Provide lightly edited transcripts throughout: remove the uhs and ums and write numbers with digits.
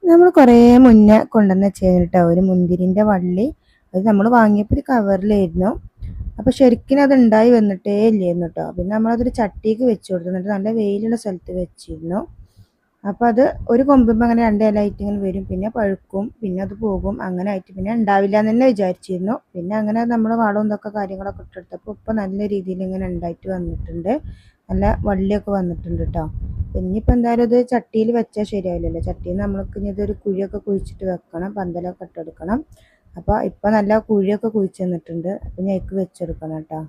നമ്മൾ കുറേ മുന്നേ കൊണ്ടുവന്ന് വെച്ചിട്ടോ ഒരു മുന്തിരിൻ്റെ വള്ളി. അത് നമ്മൾ വാങ്ങിയപ്പോൾ ഒരു കവറിലായിരുന്നു. അപ്പോൾ ശരിക്കും അത് ഉണ്ടായി വന്നിട്ടേ ഇല്ലായിരുന്നു കേട്ടോ. പിന്നെ നമ്മളതൊരു ചട്ടിക്ക് വെച്ച് കൊടുത്തു, എന്നിട്ട് നല്ല വെയിലുള്ള സ്ഥലത്ത് വെച്ചിരുന്നു. അപ്പോൾ അത് ഒരു കൊമ്പുമ്പോൾ അങ്ങനെ രണ്ട് ഇലയായിട്ട് ഇങ്ങനെ വരും, പിന്നെ പഴുക്കും, പിന്നെ അത് പോകും, അങ്ങനെ ആയിട്ട് പിന്നെ ഉണ്ടാവില്ല എന്ന് തന്നെ വിചാരിച്ചിരുന്നു. പിന്നെ അങ്ങനെ നമ്മൾ വളവും ഇതൊക്കെ കാര്യങ്ങളൊക്കെ ഇട്ടെടുത്തപ്പോൾ ഇപ്പോൾ നല്ല രീതിയിൽ ഇങ്ങനെ ഉണ്ടായിട്ട് വന്നിട്ടുണ്ട്, നല്ല വള്ളിയൊക്കെ വന്നിട്ടുണ്ട് കേട്ടോ. ഇനിയിപ്പോൾ എന്തായാലും ഇത് ചട്ടിയിൽ വെച്ചാൽ ശരിയാവില്ലല്ലോ. ചട്ടിയിൽ നമ്മൾക്ക് ഇനി ഇതൊരു കുഴിയൊക്കെ കുഴിച്ചിട്ട് വെക്കണം, പന്തലൊക്കെ ഇട്ടെടുക്കണം. അപ്പോൾ ഇപ്പം നല്ല കുഴിയൊക്കെ കുഴിച്ച് തന്നിട്ടുണ്ട്. അപ്പം ഞാൻ അതിലേക്ക് വെച്ചെടുക്കണം കേട്ടോ.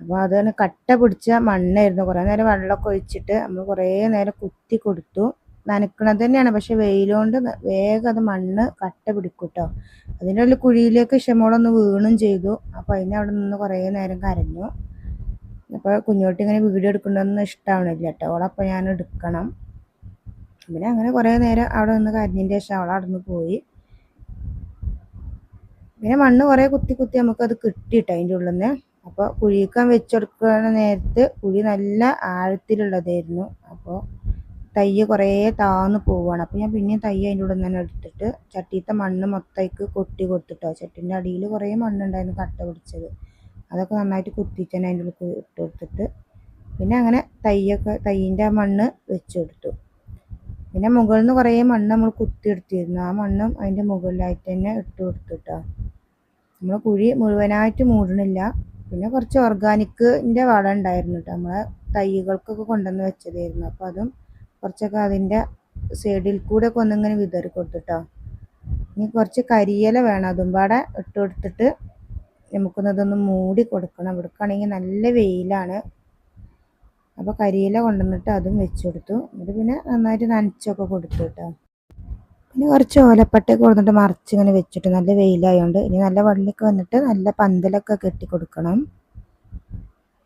അപ്പോൾ അതിന് കട്ട പിടിച്ച മണ്ണായിരുന്നു. കുറേ നേരം വെള്ളമൊക്കെ ഒഴിച്ചിട്ട് നമ്മൾ കുറേ നേരം കുത്തി കൊടുത്തു. നനക്കണത് തന്നെയാണ്, പക്ഷെ വെയിലുകൊണ്ട് വേഗം അത് മണ്ണ് കട്ട പിടിക്കും കേട്ടോ. അതിൻ്റെ ഉള്ളിൽ കുഴിയിലേക്ക് ക്ഷമോളൊന്ന് വീണും ചെയ്തു. അപ്പോൾ അതിന് അവിടെ നിന്ന് കുറേ നേരം കരഞ്ഞു. അപ്പോൾ കുഞ്ഞോട്ടി ഇങ്ങനെ വീഡിയോ എടുക്കണമെന്ന് ഇഷ്ടമാവണില്ല കേട്ടോ. അവളപ്പോൾ ഞാൻ എടുക്കണം. പിന്നെ അങ്ങനെ കുറേ നേരം അവിടെ നിന്ന് കരഞ്ഞതിൻ്റെ ശേഷം അവൾ അവിടെ നിന്ന് പോയി. പിന്നെ മണ്ണ് കുറേ കുത്തി കുത്തി നമുക്കത് കിട്ടിയിട്ടോ അതിൻ്റെ ഉള്ളിൽ നിന്ന്. അപ്പോൾ കുഴിക്കാൻ വെച്ചെടുക്കുന്ന നേരത്ത് കുഴി നല്ല ആഴത്തിലുള്ളതായിരുന്നു. അപ്പോൾ തയ്യ് കുറേ താന്ന് പോവുകയാണ്. അപ്പോൾ ഞാൻ പിന്നെയും തയ്യ് അതിൻ്റെ ഉള്ളിൽ നിന്ന് തന്നെ എടുത്തിട്ട് ചട്ടിയിലത്തെ മണ്ണ് മൊത്തമായിട്ട് കൊട്ടി കൊടുത്തിട്ടോ. ചട്ടീൻ്റെ അടിയിൽ കുറേ മണ്ണുണ്ടായിരുന്നു കട്ട പിടിച്ചത്, അതൊക്കെ നന്നായിട്ട് കുത്തിയിട്ട് തന്നെ അതിൻ്റെ ഉള്ളിൽ ഇട്ട് കൊടുത്തിട്ട് പിന്നെ അങ്ങനെ തയ്യിൻ്റെ മണ്ണ് വെച്ച് കൊടുത്തു. പിന്നെ മുകളിൽ നിന്ന് കുറേ മണ്ണ് നമ്മൾ കുത്തിയെടുത്തിരുന്നു, ആ മണ്ണും അതിൻ്റെ മുകളിലായിട്ട് തന്നെ ഇട്ട് കൊടുത്തിട്ടോ. നമ്മൾ കുഴി മുഴുവനായിട്ട് മൂടണില്ല. പിന്നെ കുറച്ച് ഓർഗാനിക്കിൻ്റെ വളം ഉണ്ടായിരുന്നു കേട്ടോ, നമ്മളെ തൈകൾക്കൊക്കെ കൊണ്ടുവന്ന് വെച്ചതായിരുന്നു. അപ്പോൾ അതും കുറച്ചൊക്കെ അതിൻ്റെ സൈഡിൽ കൂടെ ഒക്കെ ഒന്നിങ്ങനെ വിതറി കൊടുത്തിട്ടോ. ഇനി കുറച്ച് കരിയില വേണം, അതും പാടെ ഇട്ട് കൊടുത്തിട്ട് നമുക്കൊന്നതൊന്ന് മൂടി കൊടുക്കണം. ഇവിടേക്കാണെങ്കിൽ നല്ല വെയിലാണ്. അപ്പോൾ കരിയില കൊണ്ടുവന്നിട്ട് അതും വെച്ച് കൊടുത്തു. എന്നിട്ട് പിന്നെ നന്നായിട്ട് നനച്ചൊക്കെ കൊടുത്തു കേട്ടോ. പിന്നെ കുറച്ച് ഓലപ്പട്ടയൊക്കെ കൊടുത്തിട്ട് മറിച്ചിങ്ങനെ വെച്ചിട്ട്, നല്ല വെയിലായതുകൊണ്ട് ഇനി നല്ല വള്ളിയൊക്കെ വന്നിട്ട് നല്ല പന്തലൊക്കെ കെട്ടി കൊടുക്കണം.